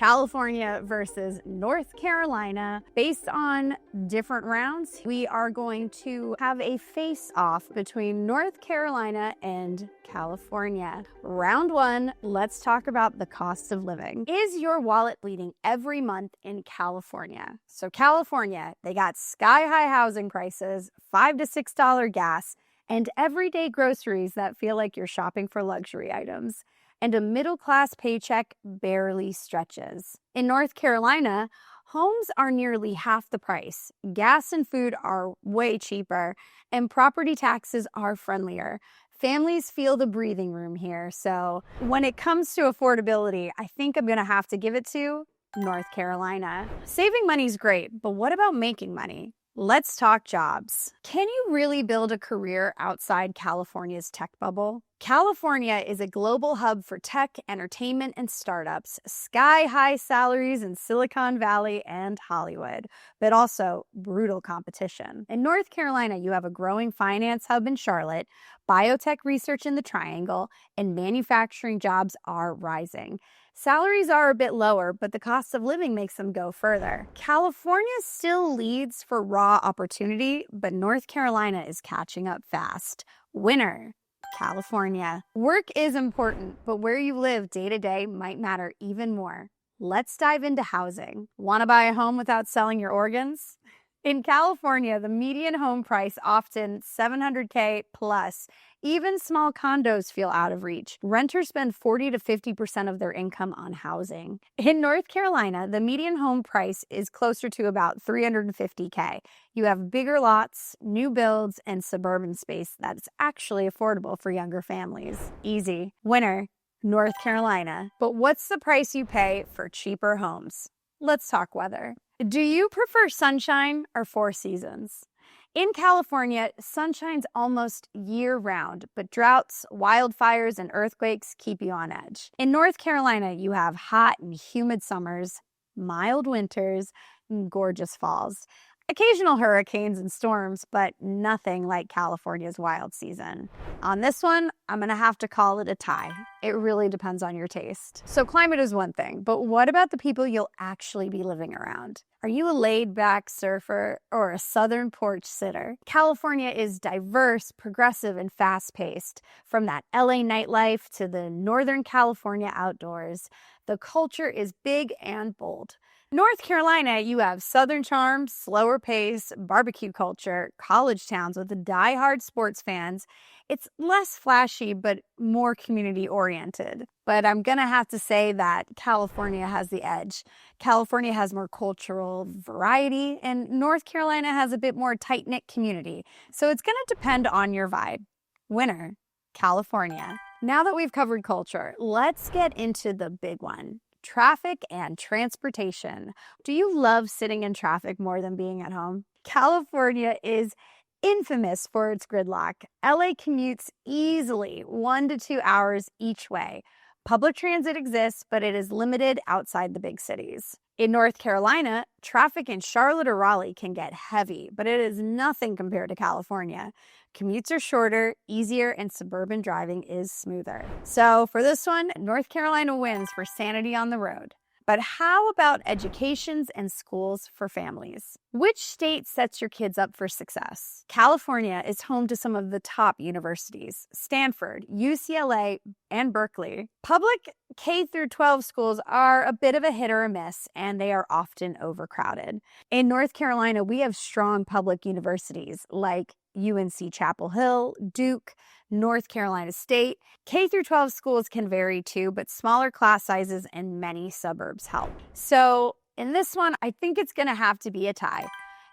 California versus North Carolina. Based on different rounds, we are going to have a face-off between North Carolina and California. Round one, let's talk about the cost of living. Is your wallet bleeding every month in California? So California, they got sky-high housing prices, $5 to $6 gas, and everyday groceries that feel like you're shopping for luxury items. And a middle-class paycheck barely stretches. In North Carolina, homes are nearly half the price. Gas and food are way cheaper, and property taxes are friendlier. Families feel the breathing room here. So when it comes to affordability, I think I'm gonna have to give it to North Carolina. Saving money is great, but what about making money? Let's talk jobs. Can you really build a career outside California's tech bubble? California is a global hub for tech, entertainment, and startups, sky-high salaries in Silicon Valley and Hollywood, but also brutal competition. In North Carolina, you have a growing finance hub in Charlotte, biotech research in the Triangle, and manufacturing jobs are rising. Salaries are a bit lower, but the cost of living makes them go further. California still leads for raw opportunity, but North Carolina is catching up fast. Winner, California. Work is important, but where you live day to day might matter even more. Let's dive into housing. Want to buy a home without selling your organs? In California, the median home price often $700K plus. Even small condos feel out of reach. Renters spend 40 to 50% of their income on housing. In North Carolina, the median home price is closer to about $350K. You have bigger lots, new builds, and suburban space that's actually affordable for younger families. Easy. Winner, North Carolina. But what's the price you pay for cheaper homes? Let's talk weather. Do you prefer sunshine or four seasons? In California, sunshine's almost year-round, but droughts, wildfires, and earthquakes keep you on edge. In North Carolina, you have hot and humid summers, mild winters, and gorgeous falls. Occasional hurricanes and storms, but nothing like California's wild season. On this one, I'm gonna have to call it a tie. It really depends on your taste. So climate is one thing, but what about the people you'll actually be living around? Are you a laid-back surfer or a southern porch sitter? California is diverse, progressive, and fast-paced. From that LA nightlife to the Northern California outdoors, the culture is big and bold. North Carolina, you have Southern charm, slower pace, barbecue culture, college towns with die-hard sports fans. It's less flashy, but more community-oriented. But I'm gonna have to say that California has the edge. California has more cultural variety, and North Carolina has a bit more tight-knit community. So it's gonna depend on your vibe. Winner, California. Now that we've covered culture, let's get into the big one. Traffic and transportation. Do you love sitting in traffic more than being at home? California is infamous for its gridlock. LA commutes easily 1 to 2 hours each way. Public transit exists, but it is limited outside the big cities. In North Carolina, traffic in Charlotte or Raleigh can get heavy, but it is nothing compared to California. Commutes are shorter, easier, and suburban driving is smoother. So for this one, North Carolina wins for sanity on the road. But how about educations and schools for families? Which state sets your kids up for success? California is home to some of the top universities: Stanford, UCLA, and Berkeley. Public K-12 schools are a bit of a hit or a miss, and they are often overcrowded. In North Carolina, we have strong public universities like UNC Chapel Hill, Duke, North Carolina State. K-12 schools can vary too, but smaller class sizes and many suburbs help. So in this one, I think it's gonna have to be a tie.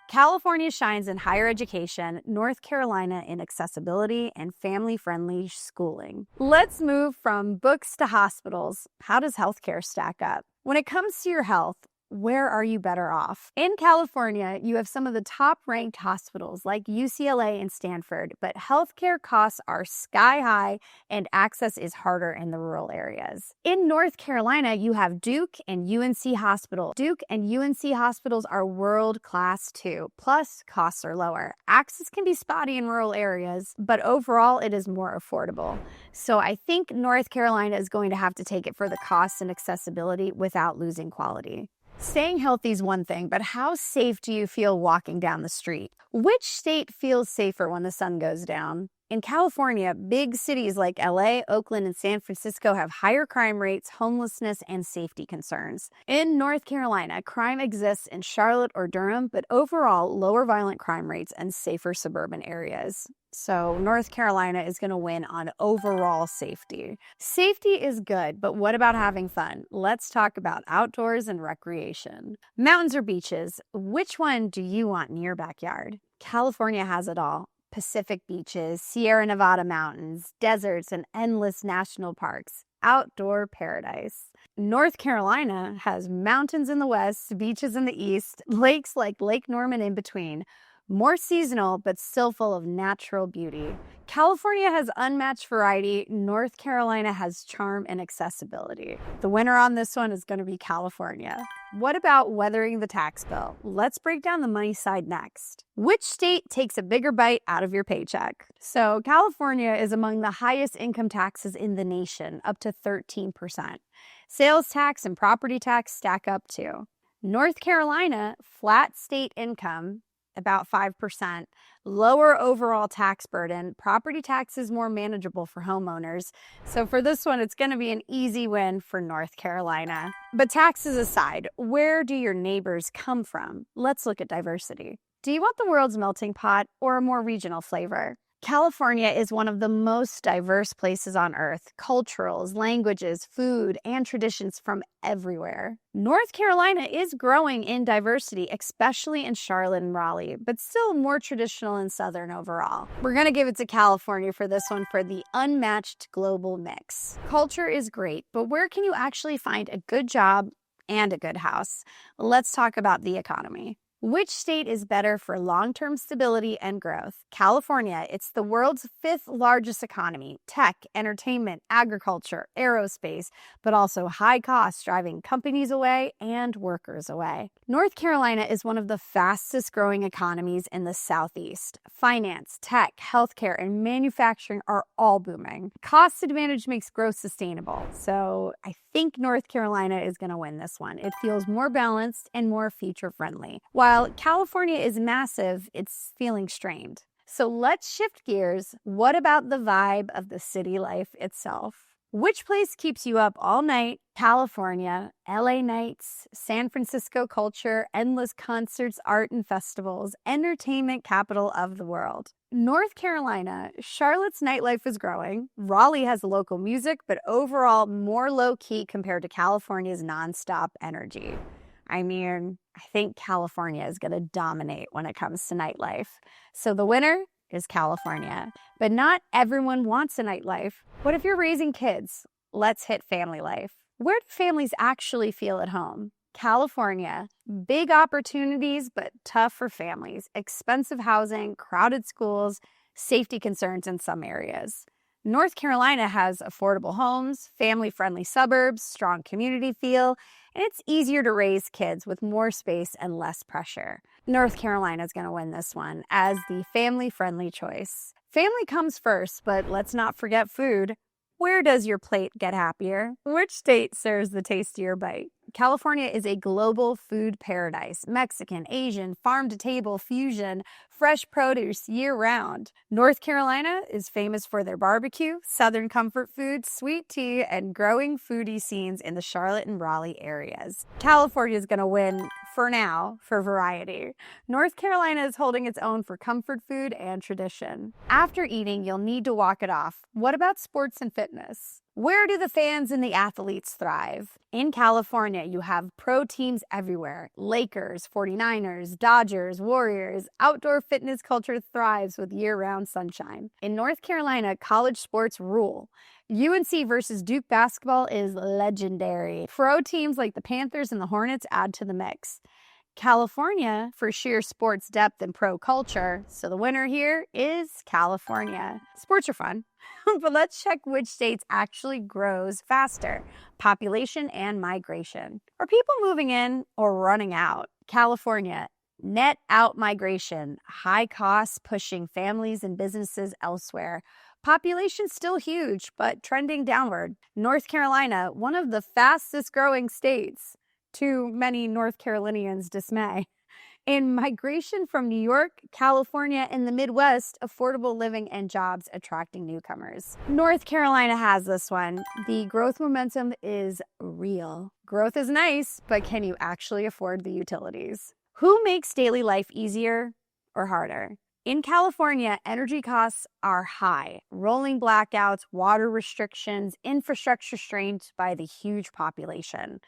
California shines in higher education, North Carolina in accessibility and family-friendly schooling. Let's move from books to hospitals. How does healthcare stack up? When it comes to your health, where are you better off? In California, you have some of the top-ranked hospitals like UCLA and Stanford, but healthcare costs are sky high and access is harder in the rural areas. In North Carolina, you have Duke and UNC Hospital. Duke and UNC hospitals are world-class too, plus costs are lower. Access can be spotty in rural areas, but overall it is more affordable. So I think North Carolina is going to have to take it for the cost and accessibility without losing quality. Staying healthy is one thing, but how safe do you feel walking down the street? Which state feels safer when the sun goes down? In California, big cities like LA, Oakland, and San Francisco have higher crime rates, homelessness, and safety concerns. In North Carolina, crime exists in Charlotte or Durham, but overall, lower violent crime rates and safer suburban areas. So North Carolina is going to win on overall safety. Safety is good, but what about having fun? Let's talk about outdoors and recreation. Mountains or beaches? Which one do you want in your backyard? California has it all. Pacific beaches, Sierra Nevada mountains, deserts, and endless national parks. Outdoor paradise. North Carolina has mountains in the west, beaches in the east, lakes like Lake Norman in between. More seasonal, but still full of natural beauty. California has unmatched variety. North Carolina has charm and accessibility. The winner on this one is going to be California. What about weathering the tax bill? Let's break down the money side next. Which state takes a bigger bite out of your paycheck? So California is among the highest income taxes in the nation, up to 13%. Sales tax and property tax stack up too. North Carolina, flat state income, about 5%, lower overall tax burden. Property tax is more manageable for homeowners. So for this one, it's going to be an easy win for North Carolina. But taxes aside, where do your neighbors come from? Let's look at diversity. Do you want the world's melting pot or a more regional flavor? California is one of the most diverse places on earth. Cultures, languages, food, and traditions from everywhere. North Carolina is growing in diversity, especially in Charlotte and Raleigh, but still more traditional and Southern overall. We're going to give it to California for this one for the unmatched global mix. Culture is great, but where can you actually find a good job and a good house? Let's talk about the economy. Which state is better for long-term stability and growth? California. It's the world's 5th largest economy. Tech, entertainment, agriculture, aerospace, but also high costs driving companies away and workers away. North Carolina is one of the fastest growing economies in the Southeast. Finance, tech, healthcare, and manufacturing are all booming. Cost advantage makes growth sustainable. So I think North Carolina is going to win this one. It feels more balanced and more feature-friendly. While California is massive, it's feeling strained. So let's shift gears. What about the vibe of the city life itself? Which place keeps you up all night? California, LA nights, San Francisco culture, endless concerts, art and festivals, entertainment capital of the world. North Carolina, Charlotte's nightlife is growing. Raleigh has local music, but overall more low-key compared to California's nonstop energy. I mean, I think California is going to dominate when it comes to nightlife. So the winner is California. But not everyone wants a nightlife. What if you're raising kids? Let's hit family life. Where do families actually feel at home? California, big opportunities, but tough for families. Expensive housing, crowded schools, safety concerns in some areas. North Carolina has affordable homes, family-friendly suburbs, strong community feel, and it's easier to raise kids with more space and less pressure. North Carolina is going to win this one as the family-friendly choice. Family comes first, but let's not forget food. Where does your plate get happier? Which state serves the tastier bite? California is a global food paradise. Mexican, Asian, farm-to-table fusion, fresh produce year-round. North Carolina is famous for their barbecue, Southern comfort food, sweet tea, and growing foodie scenes in the Charlotte and Raleigh areas. California is going to win for now for variety. North Carolina is holding its own for comfort food and tradition. After eating, you'll need to walk it off. What about sports and fitness? Where do the fans and the athletes thrive? In California, you have pro teams everywhere. Lakers, 49ers, Dodgers, Warriors. Outdoor fitness culture thrives with year-round sunshine. In North Carolina, college sports rule. UNC versus Duke basketball is legendary. Pro teams like the Panthers and the Hornets add to the mix. California for sheer sports depth and pro culture. So the winner here is California. Sports are fun, but let's check which states actually grows faster: population and migration. Are people moving in or running out? California, net out migration, high costs pushing families and businesses elsewhere. Population still huge, but trending downward. North Carolina, one of the fastest growing states, to many North Carolinians' dismay. In migration from New York, California, and the Midwest, affordable living and jobs attracting newcomers. North Carolina has this one. The growth momentum is real. Growth is nice, but can you actually afford the utilities? Who makes daily life easier or harder? In California, energy costs are high. Rolling blackouts, water restrictions, infrastructure strained by the huge population.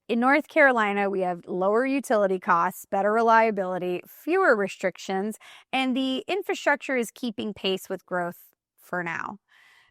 In North Carolina, we have lower utility costs, better reliability, fewer restrictions, and the infrastructure is keeping pace with growth for now.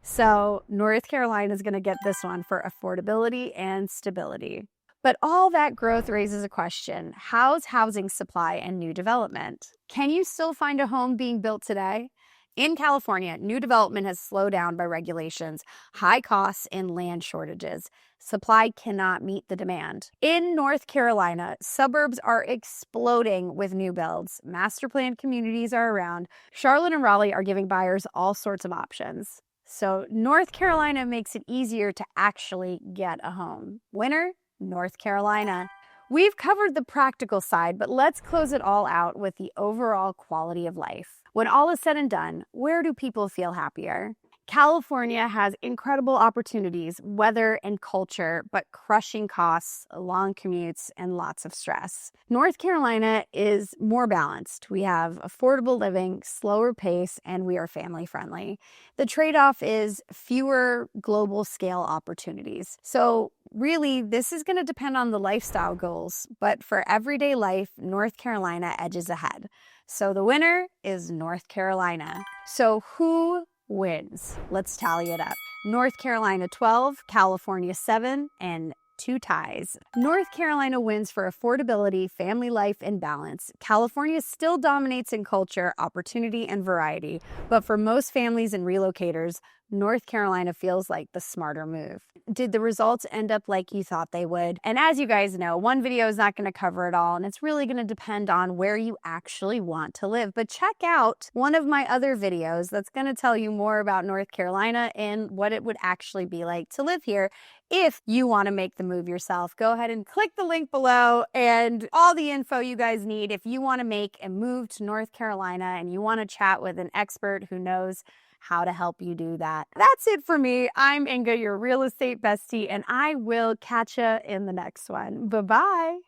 So North Carolina is going to get this one for affordability and stability. But all that growth raises a question: how's housing supply and new development? Can you still find a home being built today? In California, new development has slowed down by regulations, high costs, and land shortages. Supply cannot meet the demand. In North Carolina, suburbs are exploding with new builds. Master planned communities are around. Charlotte and Raleigh are giving buyers all sorts of options. So North Carolina makes it easier to actually get a home. Winner, North Carolina. We've covered the practical side, but let's close it all out with the overall quality of life. When all is said and done, where do people feel happier? California has incredible opportunities, weather and culture, but crushing costs, long commutes, and lots of stress. North Carolina is more balanced. We have affordable living, slower pace, and we are family friendly. The trade-off is fewer global scale opportunities. So really, this is going to depend on the lifestyle goals, but for everyday life, North Carolina edges ahead. So the winner is North Carolina. So who wins? Let's tally it up. North Carolina 12, California 7, and 2 ties. North Carolina wins for affordability, family life, and balance. California still dominates in culture, opportunity, and variety, but for most families and relocators, North Carolina feels like the smarter move. Did the results end up like you thought they would? And as you guys know, one video is not going to cover it all, and it's really going to depend on where you actually want to live. But check out one of my other videos that's going to tell you more about North Carolina and what it would actually be like to live here. If you want to make the move yourself, go ahead and click the link below and all the info you guys need if you want to make a move to North Carolina and you want to chat with an expert who knows how to help you do that. That's it for me. I'm Inga, your real estate bestie, and I will catch you in the next one. Bye-bye.